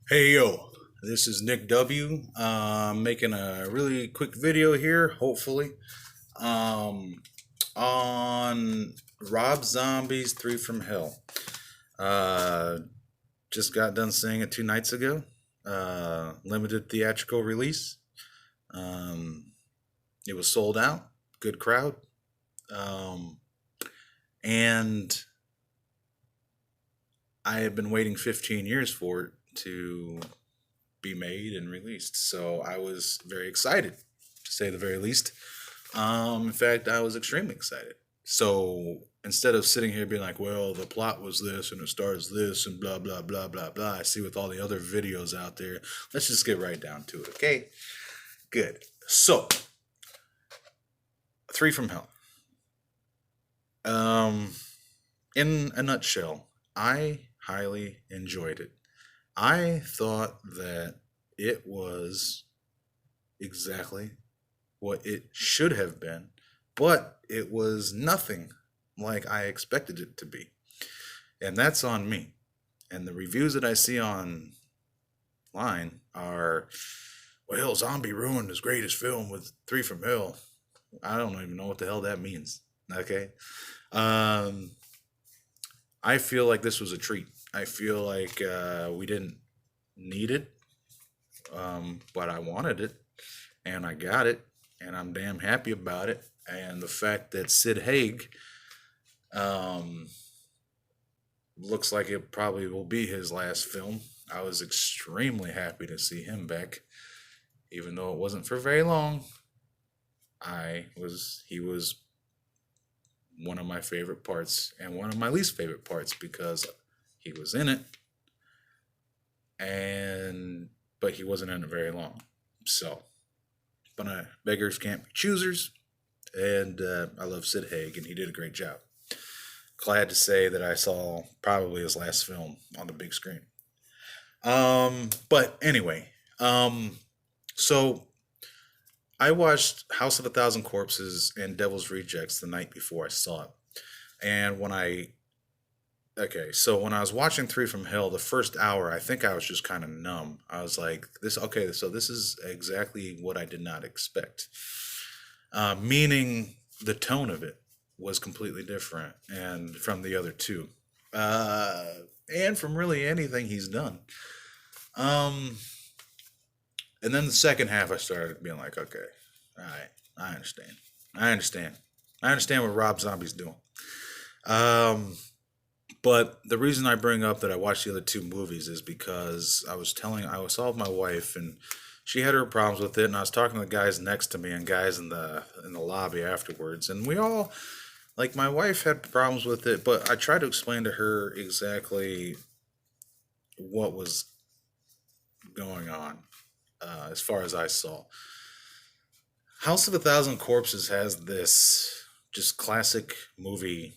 Hey yo, this is Nick W. Making a really quick video here, hopefully, um, on Rob Zombie's Three from Hell. Uh, just got done seeing it 2 nights ago. Limited theatrical release. Um, it was sold out, good crowd, um, and I had been waiting 15 years for it to be made and released. So I was very excited, to say the very least. In fact, I was extremely excited. So instead of sitting here being like, well, the plot was this and it stars this and blah, blah, blah, blah, blah, I see with all the other videos out there, let's just get right down to it, okay? Good. So, Three from Hell. Um, in a nutshell, I highly enjoyed it. I thought that it was exactly what it should have been, but it was nothing like I expected it to be. And that's on me. And the reviews that I see online are, well, Zombie ruined his greatest film with Three from Hell. I don't even know what the hell that means. Okay. Um, I feel like this was a treat. I feel like we didn't need it, but I wanted it and I got it, and I'm damn happy about it. And the fact that Sid Haig um, looks like it probably will be his last film, I was extremely happy to see him back, even though it wasn't for very long. He was one of my favorite parts and one of my least favorite parts because he was in it, and but he wasn't in it very long. So, but beggars can't be choosers, and I love Sid Haig, and he did a great job. Glad to say that I saw probably his last film on the big screen. But anyway, um, so I watched House of a Thousand Corpses and Devil's Rejects the night before I saw it, and when I was watching Three from Hell, the first hour, I think I was just kind of numb. I was like, "This okay? So this is exactly what I did not expect." Meaning the tone of it was completely different and from the other two, uh, and from really anything he's done. Um, and then the second half, I started being like, okay, all right, I understand. I understand. I understand what Rob Zombie's doing. Um, but the reason I bring up that I watched the other two movies is because I was with my wife, and she had her problems with it, and I was talking to the guys next to me and guys in the lobby afterwards, and we all, like, my wife had problems with it, but I tried to explain to her exactly what was going on, as far as I saw. House of a Thousand Corpses has this just classic movie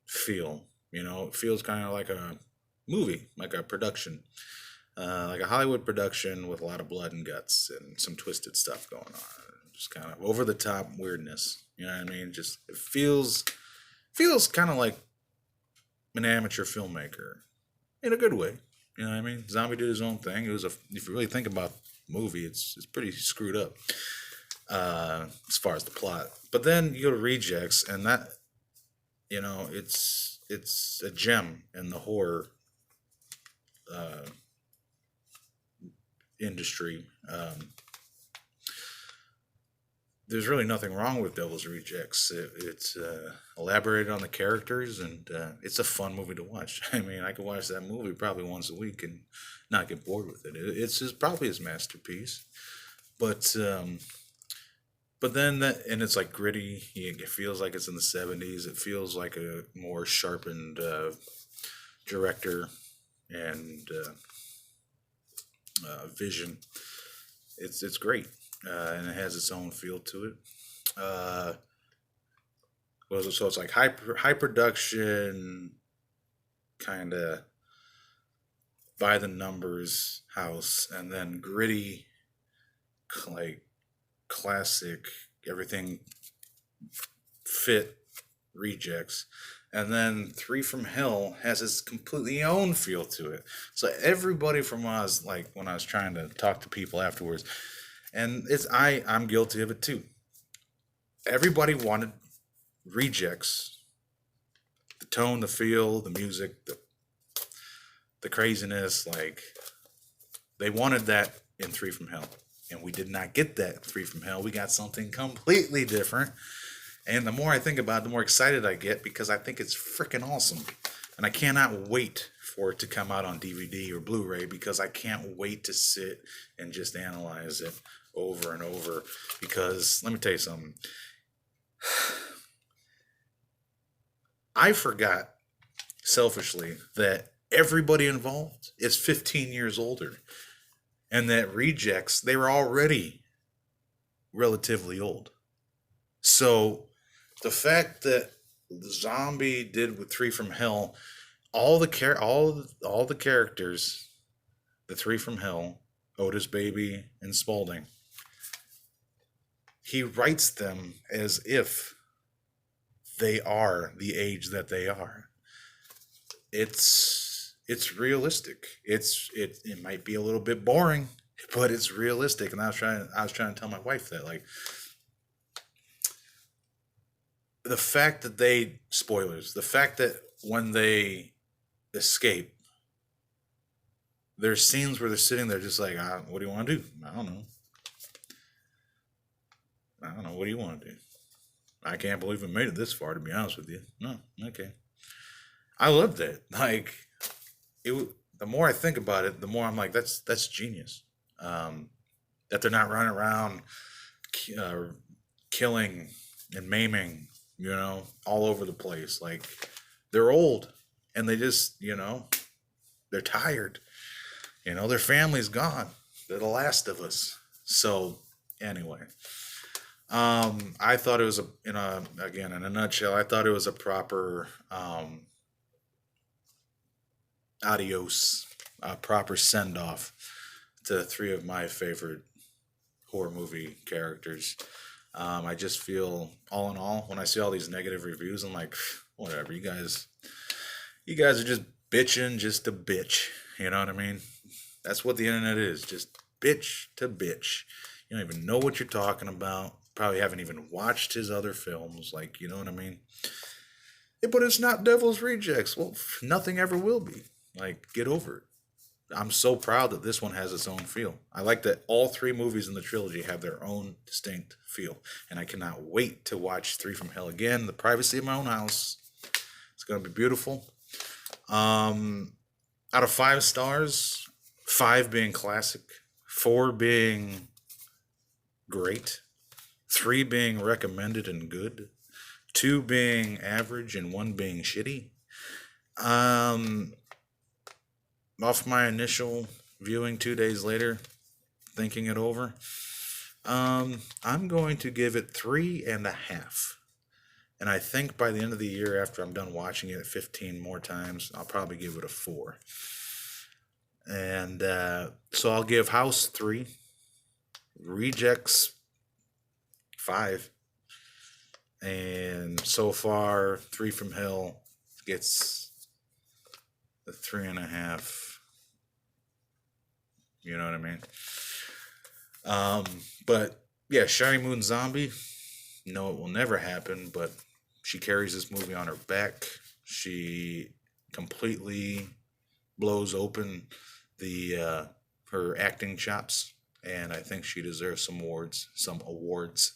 feel. You know, it feels kind of like a movie, like a production, like a Hollywood production with a lot of blood and guts and some twisted stuff going on. Just kind of over the top weirdness. You know what I mean? Just it feels kind of like an amateur filmmaker in a good way. You know what I mean? Zombie did his own thing. It was a if you really think about the movie, it's pretty screwed up as far as the plot. But then you go to Rejects, and that it's a gem in the horror uh, industry. There's really nothing wrong with Devil's Rejects. It's elaborated on the characters, and it's a fun movie to watch. I mean, I could watch that movie probably once a week and not get bored with it. Probably his masterpiece. But then that, and it's like gritty. It feels like it's in the '70s. It feels like a more sharpened director and vision. It's great, and it has its own feel to it. Uh, so it's like high production, kind of by the numbers house, and then gritty, like classic, everything fit Rejects. And then Three from Hell has its completely own feel to it. So everybody from when I was trying to talk to people afterwards, and I'm guilty of it too. Everybody wanted Rejects, the tone, the feel, the music, the craziness, like they wanted that in Three from Hell. And we did not get that in Three from Hell. We got something completely different. And the more I think about it, the more excited I get because I think it's freaking awesome. And I cannot wait for it to come out on DVD or Blu-ray because I can't wait to sit and just analyze it over and over. Because let me tell you something. I forgot selfishly that everybody involved is 15 years older. And that Rejects, they were already relatively old. So the fact that the Zombie did with Three from Hell, all the characters, the Three from Hell, Otis Baby and Spaulding, he writes them as if they are the age that they are. It's realistic. It might be a little bit boring, but it's realistic. And I was trying to tell my wife that, like, the fact that the fact that when they escape, there's scenes where they're sitting there just like, what do you want to do? I don't know. What do you want to do? I can't believe we made it this far, to be honest with you. No, okay. I loved it. Like, the more I think about it, the more I'm like, that's genius. That they're not running around killing and maiming, all over the place. Like, they're old and they just, they're tired. Their family's gone. They're the last of us. So, anyway, I thought it was in a nutshell, I thought it was a proper adios, proper send off to three of my favorite horror movie characters. I just feel, all in all, when I see all these negative reviews, I'm like, whatever, you guys are just bitching just to bitch. You know what I mean? That's what the internet is, just bitch to bitch. You don't even know what you're talking about. Probably haven't even watched his other films, like, you know what I mean? Yeah, but it's not Devil's Rejects. Well, nothing ever will be. Like, get over it. I'm so proud that this one has its own feel. I like that all three movies in the trilogy have their own distinct feel. And I cannot wait to watch Three from Hell again, the privacy of my own house. It's going to be beautiful. Out of 5 stars, 5 being classic, 4 being great, 3 being recommended and good, 2 being average, and 1 being shitty. Off my initial viewing 2 days later, thinking it over, I'm going to give it 3.5. And I think by the end of the year, after I'm done watching it 15 more times, I'll probably give it a 4. And so I'll give House 3, Rejects 5, and so far, Three from Hell gets the 3.5. You know what I mean? But yeah, Shiny Moon Zombie. No, it will never happen. But she carries this movie on her back. She completely blows open her acting chops, and I think she deserves some awards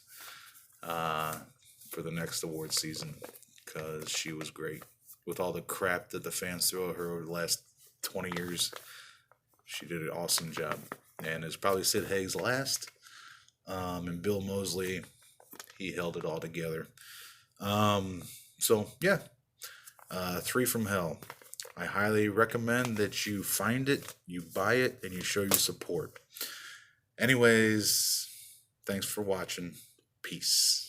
for the next award season because she was great. With all the crap that the fans throw at her over the last 20 years, she did an awesome job. And it's probably Sid Haig's last. And Bill Moseley, he held it all together. So, yeah. 3 from Hell. I highly recommend that you find it, you buy it, and you show your support. Anyways, thanks for watching. Peace.